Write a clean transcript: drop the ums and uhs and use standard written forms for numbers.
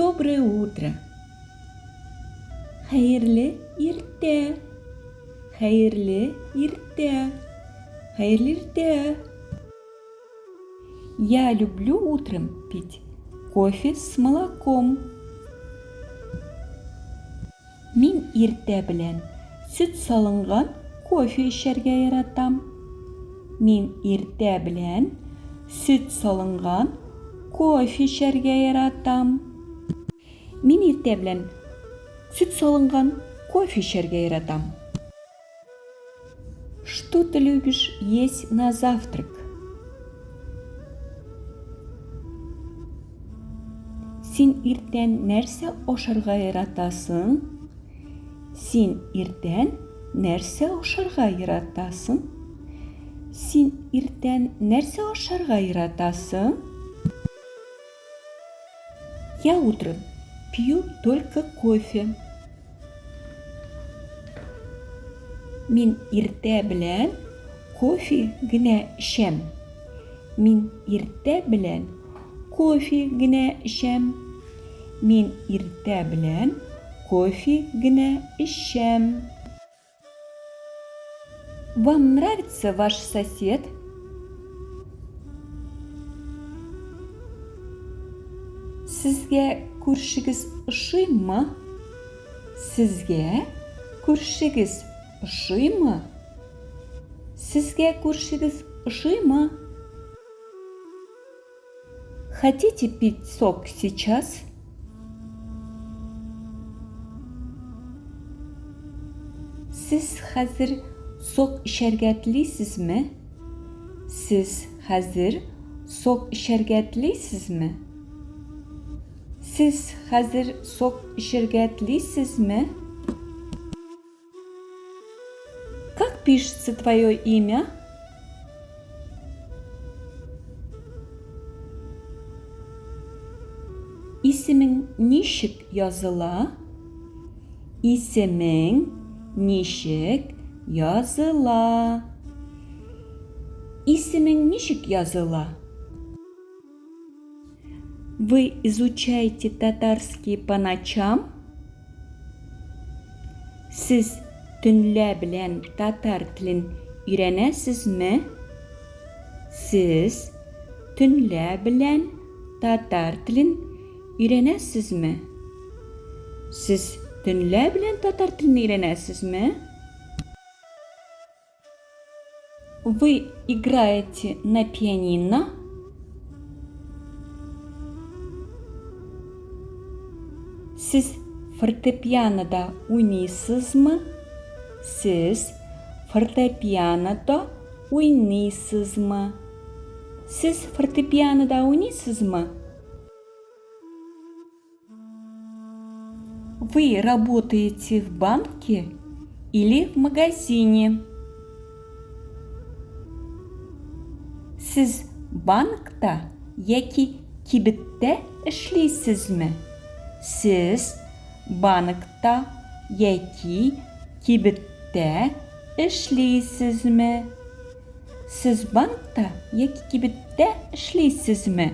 Доброе утро. Хәерле иртә. Хәерле иртә. Хәерле иртә. Я люблю утром пить кофе с молоком. Мин иртә белән сөт салынган кофе эчәргә яратам. Мин иртә белән сөт салынган кофе эчәргә яратам. Мин иртә белән сөт салынган кофе эчәргә яратам. Что ты любишь есть на завтрак? Син иртән нәрсә ашарга яратасың? Син иртән нәрсә ашарга яратасың? Син иртән нәрсә ашарга яратасың? Я утром пью только кофе. Мин иртә белән кофе генә эчәм. Мин иртә белән кофе генә эчәм. Мин иртә белән кофе генә эчәм. Вам нравится ваш сосед? Сезгә күршегез ошыймы? Сезгә күршегез ошыймы? Сезгә күршегез ошыймы? Хотите пить сок сейчас? Сез хәзер сок эчәргә телисезме? Сез хәзер сок эчәргә телисезме? Сез хәзер сок эчәргә телисезме? Как пишется твое имя? Исемең ничек языла? Исемең ничек языла? Исемең ничек языла? Вы изучаете татарский по ночам? Сез төнлә белән татар телен өйрәнәсезме? Сез төнлә белән татар телен өйрәнәсезме? Сез төнлә белән татар телен өйрәнәсезме? Вы играете на пианино? Сез фортепианода уйныйсызмы? Сез фортепианода уйныйсызмы? Сез фортепианода уйныйсызмы? Вы работаете в банке или в магазине? Сез банкта яки кибеттә эшлисезме? Сез банкта яки кибеттә эшлисезме? Сез банкта яки кибеттә эшлисезме?